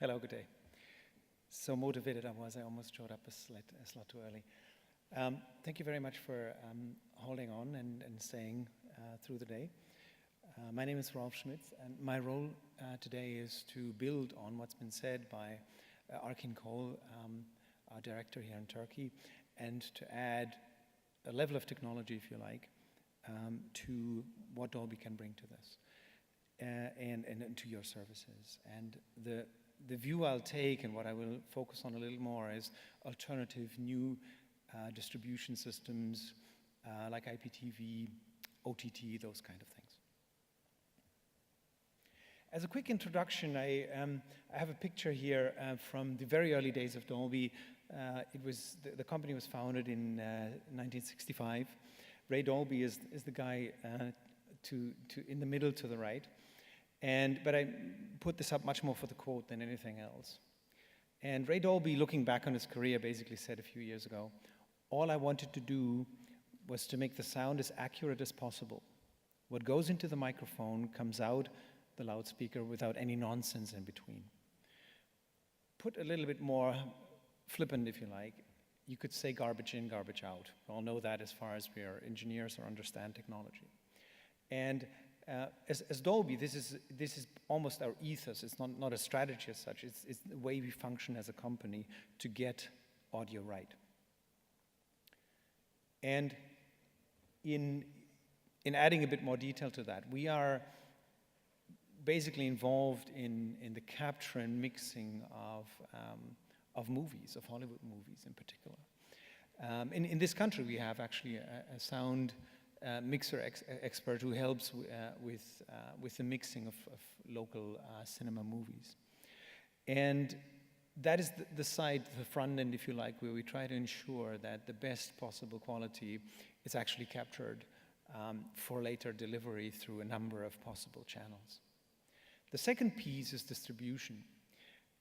Hello, good day. So motivated I was, I almost showed up a slot too early. Thank you very much for holding on and staying through the day. My name is Rolf Schmitz, and my role today is to build on what's been said by Arkin Kol, our director here in Turkey, and to add a level of technology, if you like, to what Dolby can bring to this and to your services. And the view I'll take and what I will focus on a little more is alternative new distribution systems like HbbTV, OTT, those kind of things. As a quick introduction, I have a picture here from the very early days of Dolby. The company was founded in 1965. Ray Dolby is the guy in the middle to the right. But I put this up much more for the quote than anything else. And Ray Dolby, looking back on his career, basically said a few years ago, all I wanted to do was to make the sound as accurate as possible. What goes into the microphone comes out the loudspeaker without any nonsense in between. Put a little bit more flippant, if you like, you could say garbage in, garbage out. We all know that as far as we are engineers or understand technology. And as Dolby, this is almost our ethos. It's not a strategy as such. It's the way we function as a company to get audio right. And in adding a bit more detail to that, we are basically involved in the capture and mixing of movies, of Hollywood movies in particular. In this country, we have actually a sound mixer expert who helps with the mixing of local cinema movies. And that is the side, the front end, if you like, where we try to ensure that the best possible quality is actually captured for later delivery through a number of possible channels. The second piece is distribution.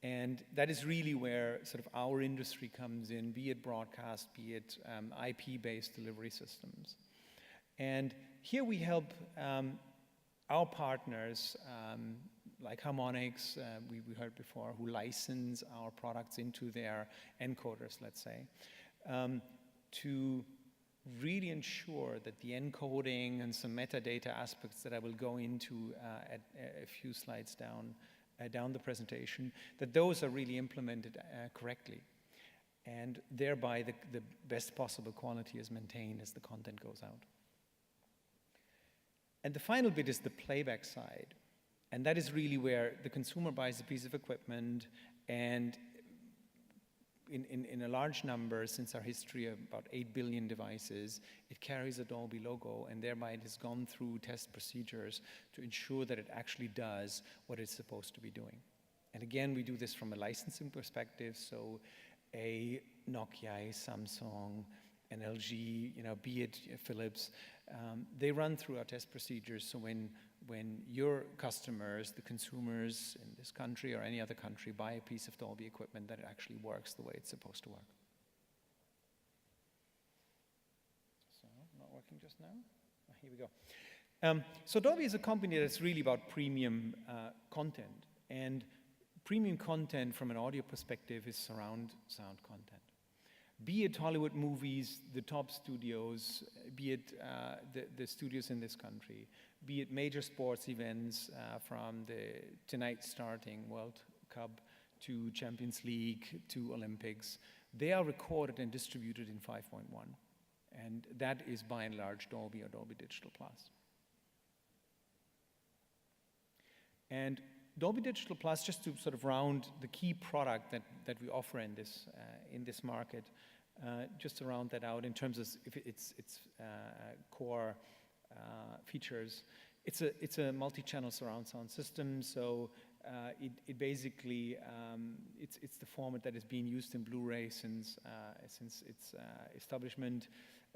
And that is really where sort of our industry comes in, be it broadcast, be it IP-based delivery systems. And here we help our partners, like Harmonix, we heard before, who license our products into their encoders, let's say, to really ensure that the encoding and some metadata aspects that I will go into at a few slides down the presentation, that those are really implemented correctly. And thereby the best possible quality is maintained as the content goes out. And the final bit is the playback side. And that is really where the consumer buys a piece of equipment, and in a large number, since our history of about 8 billion devices, it carries a Dolby logo, and thereby it has gone through test procedures to ensure that it actually does what it's supposed to be doing. And again, we do this from a licensing perspective, so a Nokia, a Samsung, an LG, be it Philips, they run through our test procedures, so when your customers, the consumers in this country or any other country, buy a piece of Dolby equipment, that it actually works the way it's supposed to work. So, not working just now? Oh, here we go. So Dolby is a company that's really about premium content. And premium content from an audio perspective is surround sound content. Be it Hollywood movies, the top studios, be it the studios in this country, be it major sports events from the tonight starting World Cup to Champions League to Olympics, they are recorded and distributed in 5.1. And that is by and large Dolby or Dolby Digital Plus. And Dolby Digital Plus, just to sort of round the key product that we offer in this market, just to round that out in terms of its core features. It's a multi-channel surround sound system, so it basically it's the format that is being used in Blu-ray since its establishment.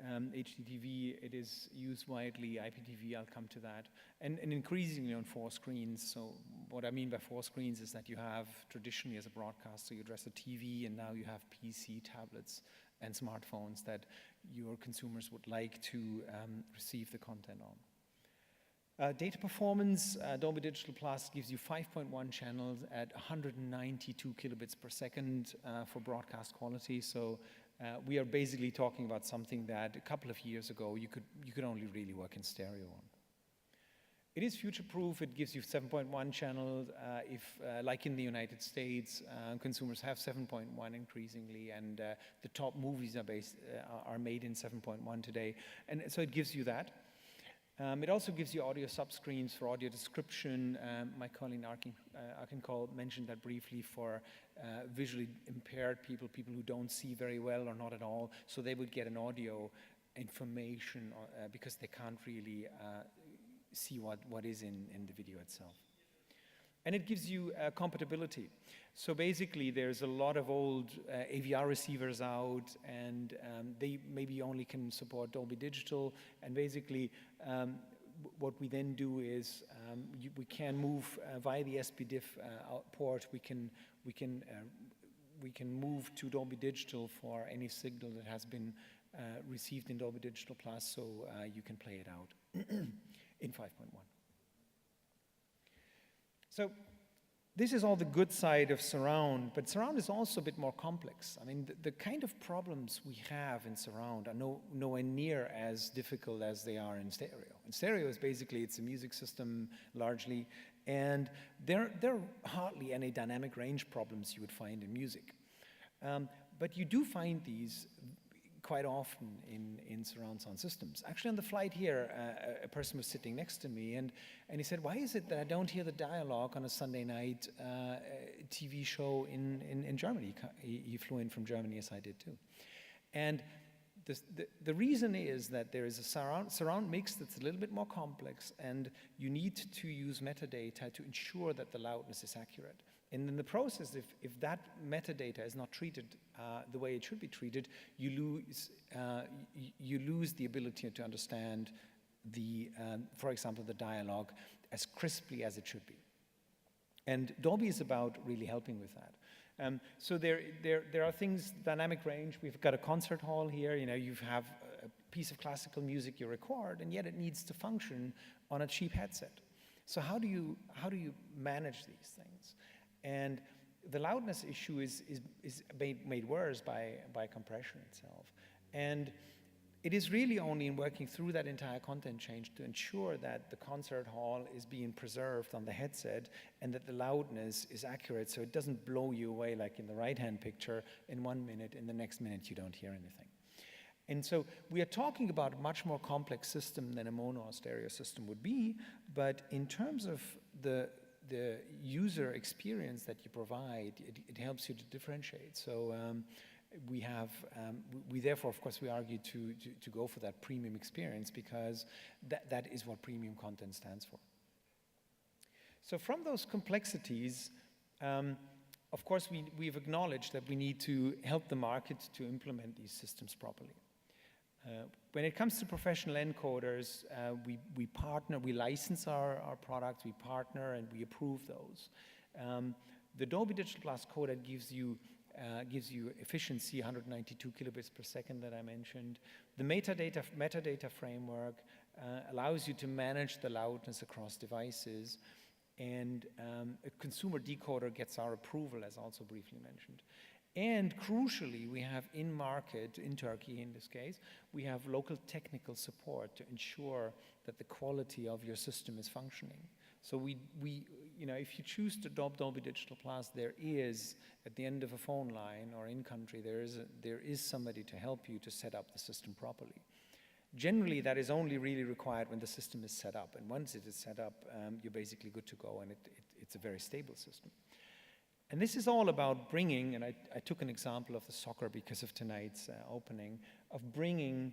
HbbTV, it is used widely. HbbTV, I'll come to that, and increasingly on 4 screens. So what I mean by 4 screens is that you have traditionally as a broadcaster, you address a TV, and now you have PC, tablets, and smartphones that your consumers would like to receive the content Data performance, Dolby Digital Plus gives you 5.1 channels at 192 kilobits per second for broadcast quality. So we are basically talking about something that a couple of years ago you could only really work in stereo on. It is future-proof. It gives you 7.1 channels. Like in the United States, consumers have 7.1 increasingly, and the top movies are made in 7.1 today, and so it gives you that. It also gives you audio subscreens for audio description. My colleague Arkin mentioned that briefly for visually impaired people who don't see very well or not at all, so they would get an audio information because they can't really see what is in the video itself. And it gives you compatibility. So basically, there's a lot of old AVR receivers out, and they maybe only can support Dolby Digital. And basically, what we then do is we can move via the SPDIF port. We can move to Dolby Digital for any signal that has been received in Dolby Digital Plus, so you can play it out in 5.1. So this is all the good side of surround, but surround is also a bit more complex. I mean, the kind of problems we have in surround are nowhere near as difficult as they are in stereo. In stereo is basically, it's a music system largely, and there are hardly any dynamic range problems you would find in music. But you do find these quite often in surround sound systems. Actually, on the flight here, a person was sitting next to me, and he said, "Why is it that I don't hear the dialogue on a Sunday night TV show in Germany?" He flew in from Germany, as I did too. And the reason is that there is a surround mix that's a little bit more complex, and you need to use metadata to ensure that the loudness is accurate. And in the process, if that metadata is not treated the way it should be treated, you lose the ability to understand for example, the dialogue as crisply as it should be. And Dolby is about really helping with that. So there are things, dynamic range. We've got a concert hall here. You have a piece of classical music you record, and yet it needs to function on a cheap headset. So how do you manage these things? And the loudness issue is made worse by compression itself. And it is really only in working through that entire content change to ensure that the concert hall is being preserved on the headset and that the loudness is accurate so it doesn't blow you away like in the right-hand picture in 1 minute, in the next minute you don't hear anything. And so we are talking about a much more complex system than a mono or stereo system would be, but in terms of the user experience that you provide, it helps you to differentiate. So we therefore, of course, we argue to go for that premium experience because that is what premium content stands for. So from those complexities, of course, we've acknowledged that we need to help the market to implement these systems properly. When it comes to professional encoders, we partner, we license our products, we partner, and we approve those. The Dolby Digital Plus codec gives you efficiency, 192 kilobits per second that I mentioned. The metadata framework allows you to manage the loudness across devices, and a consumer decoder gets our approval, as also briefly mentioned. And crucially, we have in-market, in Turkey in this case, we have local technical support to ensure that the quality of your system is functioning. So if you choose to adopt Dolby Digital Plus, there is, at the end of a phone line or in country, there is somebody to help you to set up the system properly. Generally, that is only really required when the system is set up. And once it is set up, you're basically good to go, and it's a very stable system. And this is all about bringing, and I took an example of the soccer because of tonight's opening, of bringing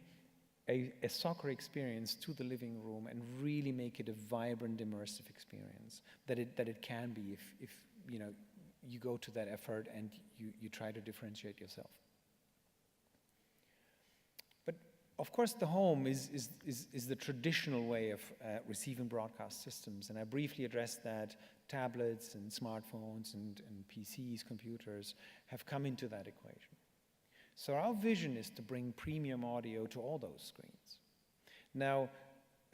a soccer experience to the living room and really make it a vibrant, immersive experience that it can be if you go to that effort and you try to differentiate yourself. But of course, the home is the traditional way of receiving broadcast systems, and I briefly addressed that. Tablets and smartphones and PCs, computers, have come into that equation. So our vision is to bring premium audio to all those screens. Now,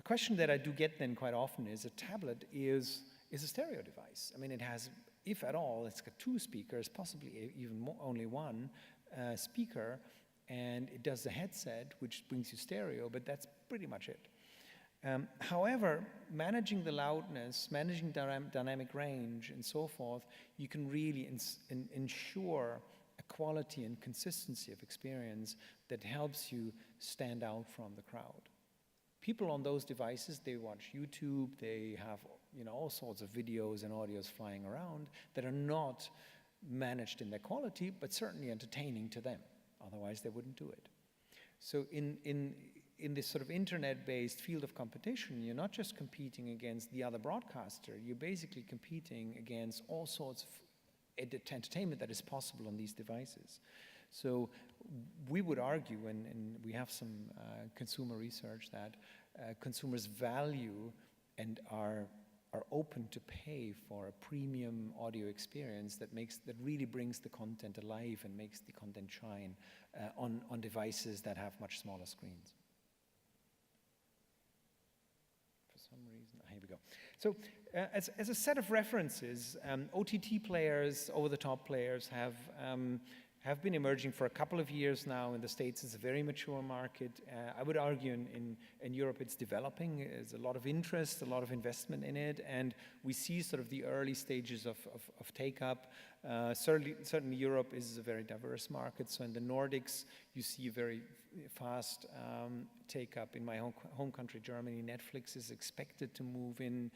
A question that I do get then quite often is, a tablet is a stereo device. I mean, it has, if at all, it's got 2 speakers, possibly even more, only 1 speaker, and it does the headset, which brings you stereo, but that's pretty much it. However, managing the loudness, managing dynamic range, and so forth, you can really ensure a quality and consistency of experience that helps you stand out from the crowd. People on those devices, they watch YouTube, they have all sorts of videos and audios flying around that are not managed in their quality, but certainly entertaining to them. Otherwise, they wouldn't do it. So in this sort of internet-based field of competition, you're not just competing against the other broadcaster, you're basically competing against all sorts of entertainment that is possible on these devices. So we would argue, and we have some consumer research, that consumers value and are open to pay for a premium audio experience that really brings the content alive and makes the content shine on devices that have much smaller screens. For some reason, here we go. So as a set of references, OTT players, over-the-top players have been emerging for a couple of years now. In the States, it's a very mature market. I would argue in Europe it's developing. There's a lot of interest, a lot of investment in it, and we see sort of the early stages of take-up. Certainly Europe is a very diverse market, so in the Nordics you see a very fast take-up. In my home country, Germany, Netflix is expected to move in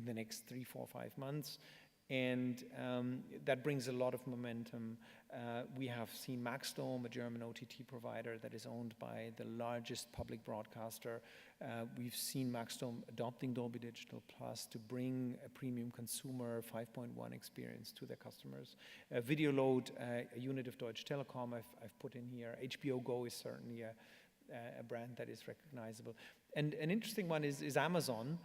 the next 3, 4, 5 months. And that brings a lot of momentum. We have seen Maxdome, a German OTT provider that is owned by the largest public broadcaster. We've seen Maxdome adopting Dolby Digital Plus to bring a premium consumer 5.1 experience to their customers. Videoload, a unit of Deutsche Telekom, I've put in here. HBO Go is certainly a brand that is recognizable. And an interesting one is Amazon.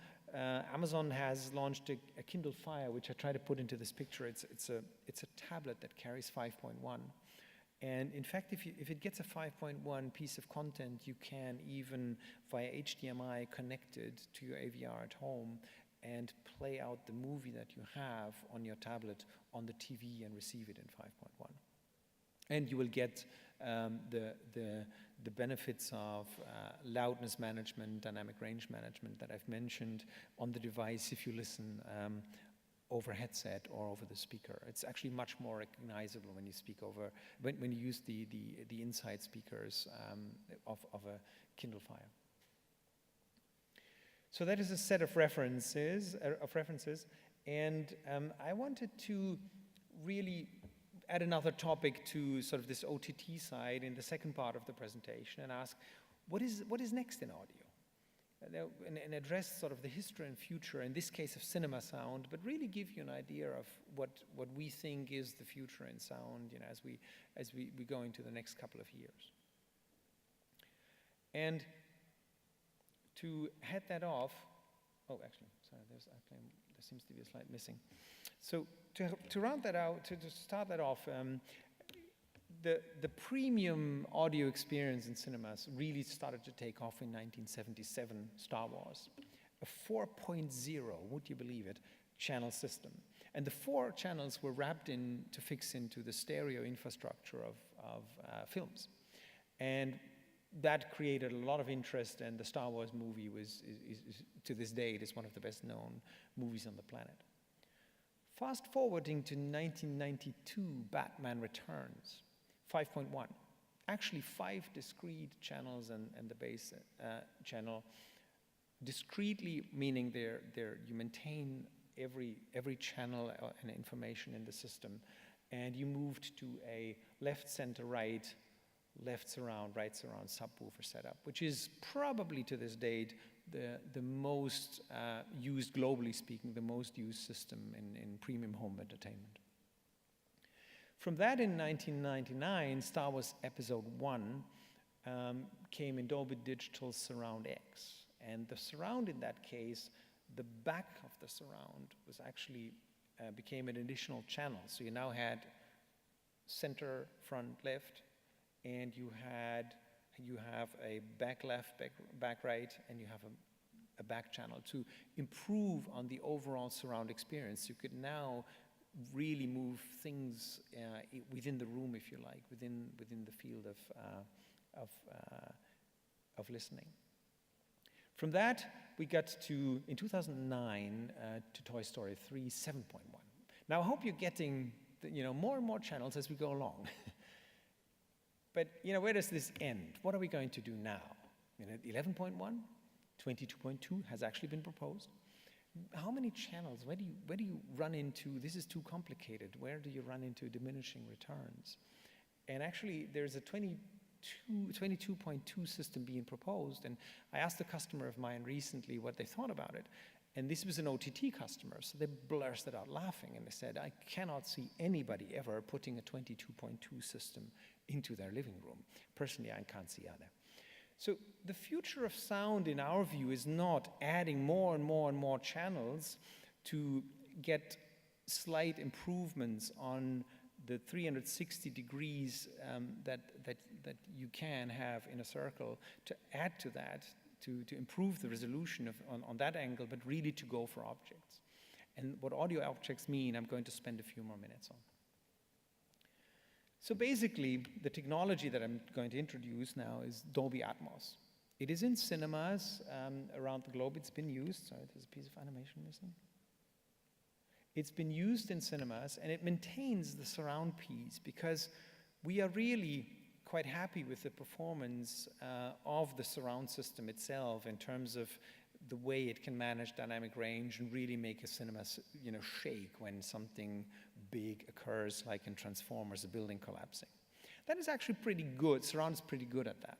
Amazon has launched a Kindle Fire, which I try to put into this picture. It's a tablet that carries 5.1. And in fact, if it gets a 5.1 piece of content, you can even, via HDMI, connect it to your AVR at home and play out the movie that you have on your tablet on the TV and receive it in 5.1. And you will get the benefits of loudness management, dynamic range management that I've mentioned on the device if you listen over headset or over the speaker. It's actually much more recognizable when you speak over, when you use the inside speakers of a Kindle Fire. So that is a set of references, and I wanted to really add another topic to sort of this OTT side in the second part of the presentation and ask, what is next in audio? And address sort of the history and future, in this case of cinema sound, but really give you an idea of what we think is the future in sound, as we go into the next couple of years. And to head that off, oh, actually, sorry, there seems to be a slide missing. So to round that out, to start that off, the premium audio experience in cinemas really started to take off in 1977, Star Wars. A 4.0, would you believe it, channel system. And the 4 channels were wrapped in to fix into the stereo infrastructure of films. And that created a lot of interest, and the Star Wars movie is to this day, it is one of the best known movies on the planet. Fast forwarding to 1992, Batman Returns, 5.1. Actually 5 discrete channels and the base channel. Discretely meaning you maintain every channel and information in the system, and you moved to a left, center, right, left surround, right surround subwoofer setup, which is probably to this date the most used, globally speaking, the most used system in premium home entertainment. From that, in 1999, Star Wars Episode 1 came in Dolby Digital Surround X. And the surround in that case, the back of the surround was actually became an additional channel. So you now had center, front, left, and you have a back left, back right, and you have a a back channel to improve on the overall surround experience. You could now really move things within the room, if you like, within the field of listening. From that, we got to, in 2009, to Toy Story 3 7.1. Now, I hope you're getting more and more channels as we go along. But where does this end? What are we going to do now? 11.1, 22.2 has actually been proposed. How many channels? Where do you run into, this is too complicated, where do you run into diminishing returns? And actually, there's a 22.2 system being proposed, and I asked a customer of mine recently what they thought about it, and this was an OTT customer, so they bursted out laughing, and they said, I cannot see anybody ever putting a 22.2 system into their living room. Personally, I can't see either. So the future of sound, in our view, is not adding more and more and more channels to get slight improvements on the 360 degrees that you can have in a circle, to add to that, to improve the resolution on that angle, but really to go for objects. And what audio objects mean, I'm going to spend a few more minutes on. So basically, the technology that I'm going to introduce now is Dolby Atmos. It is in cinemas around the globe. It's been used. Sorry, there's a piece of animation missing. It's been used in cinemas, and it maintains the surround piece because we are really quite happy with the performance of the surround system itself in terms of the way it can manage dynamic range and really make a cinema shake when something big occurs, like in Transformers, a building collapsing. That is actually pretty good. Surround is pretty good at that.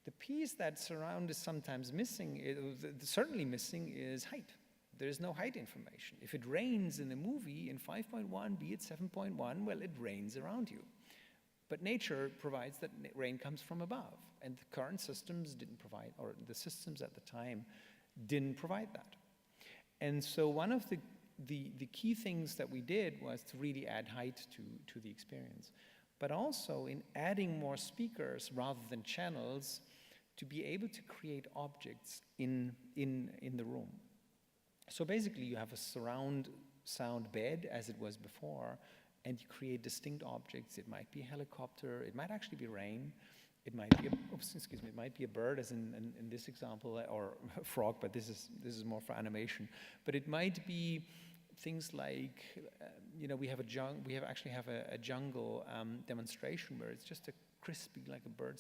The piece that surround is sometimes missing, certainly missing, is height. There is no height information. If it rains in a movie in 5.1, be it 7.1, well, it rains around you. But nature provides that rain comes from above, and the current systems didn't provide, or the systems at the time didn't provide that. And so one of the key things that we did was to really add height to the experience, but also in adding more speakers rather than channels to be able to create objects in the room. So basically you have a surround sound bed as it was before, and you create distinct objects. It might be a helicopter, it might actually be rain, it might be it might be a bird, as in this example, or a frog, but this is more for animation. But it might be things like, we actually have a jungle demonstration where it's just a crispy, like a bird,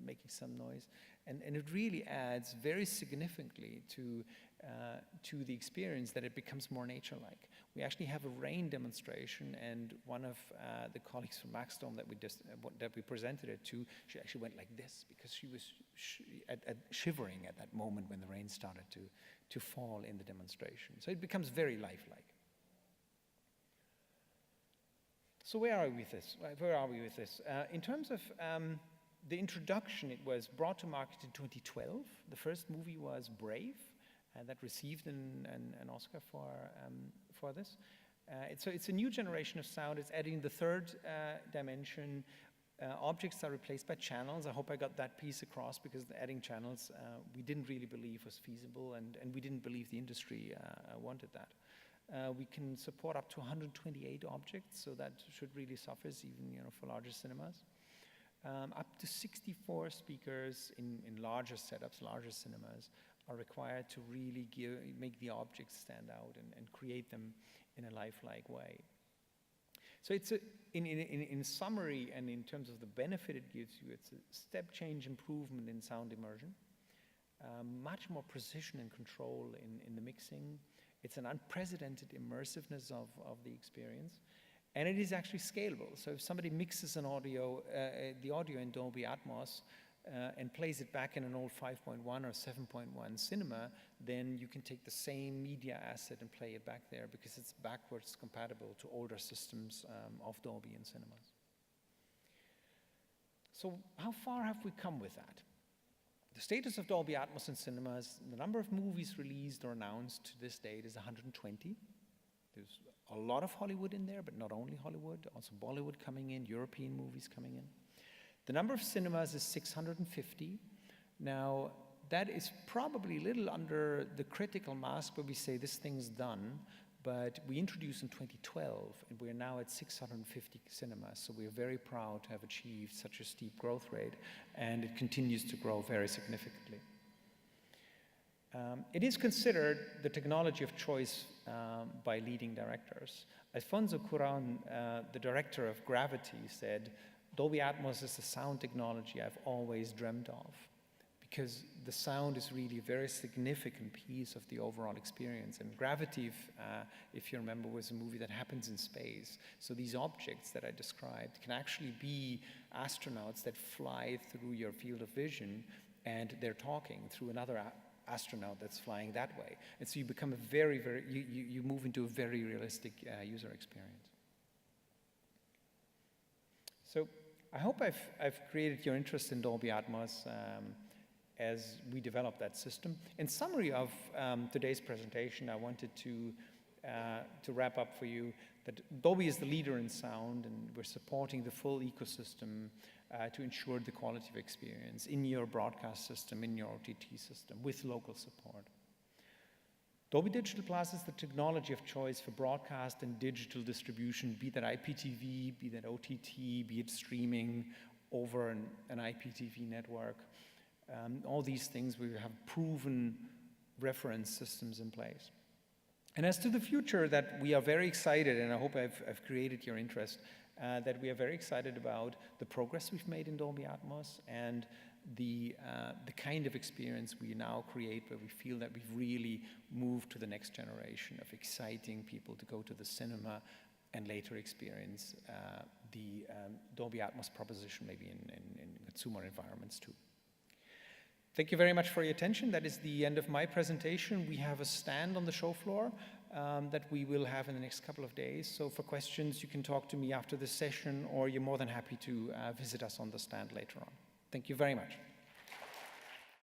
making some noise, and it really adds very significantly to the experience, that it becomes more nature-like. We actually have a rain demonstration, and one of the colleagues from Maxdome that we presented it to, she actually went like this because she was shivering at that moment when the rain started to fall in the demonstration. So it becomes very lifelike. So where are we with this? In terms of the introduction, it was brought to market in 2012. The first movie was Brave, that received an Oscar for this. So it's a new generation of sound. It's adding the third dimension. Objects are replaced by channels. I hope I got that piece across, because adding channels we didn't really believe was feasible, and we didn't believe the industry wanted that. We can support up to 128 objects, so that should really suffice even for larger cinemas. Up to 64 speakers in larger setups, larger cinemas, are required to really make the objects stand out and create them in a lifelike way. So it's in summary, and in terms of the benefit it gives you, it's a step change improvement in sound immersion, much more precision and control in the mixing. It's an unprecedented immersiveness of the experience. And it is actually scalable. So if somebody mixes an audio, the audio in Dolby Atmos, and plays it back in an old 5.1 or 7.1 cinema, then you can take the same media asset and play it back there, because it's backwards compatible to older systems of Dolby in cinemas. So how far have we come with that? The status of Dolby Atmos in cinemas, the number of movies released or announced to this date is 120. There's a lot of Hollywood in there, but not only Hollywood, also Bollywood coming in, European movies coming in. The number of cinemas is 650. Now, that is probably a little under the critical mask where we say this thing's done, but we introduced in 2012, and we're now at 650 cinemas, so we're very proud to have achieved such a steep growth rate, and it continues to grow very significantly. It is considered the technology of choice by leading directors. Alfonso Cuarón, the director of Gravity, said, Dolby Atmos is the sound technology I've always dreamed of, because the sound is really a very significant piece of the overall experience. And Gravity, if you remember, was a movie that happens in space. So these objects that I described can actually be astronauts that fly through your field of vision, and they're talking through another astronaut that's flying that way. And so you become a you move into a very realistic user experience. So I hope I've created your interest in Dolby Atmos as we develop that system. In summary of today's presentation, I wanted to wrap up for you that Dolby is the leader in sound, and we're supporting the full ecosystem to ensure the quality of experience in your broadcast system, in your OTT system, with local support. Dolby Digital Plus is the technology of choice for broadcast and digital distribution, be that IPTV, be that OTT, be it streaming over an IPTV network. All these things, we have proven reference systems in place. And as to the future, that we are very excited, and I hope I've created your interest, that we are very excited about the progress we've made in Dolby Atmos and the kind of experience we now create, where we feel that we've really moved to the next generation of exciting people to go to the cinema and later experience the Dolby Atmos proposition maybe in consumer environments too. Thank you very much for your attention. That is the end of my presentation. We have a stand on the show floor that we will have in the next couple of days. So for questions, you can talk to me after this session, or you're more than happy to visit us on the stand later on. Thank you very much.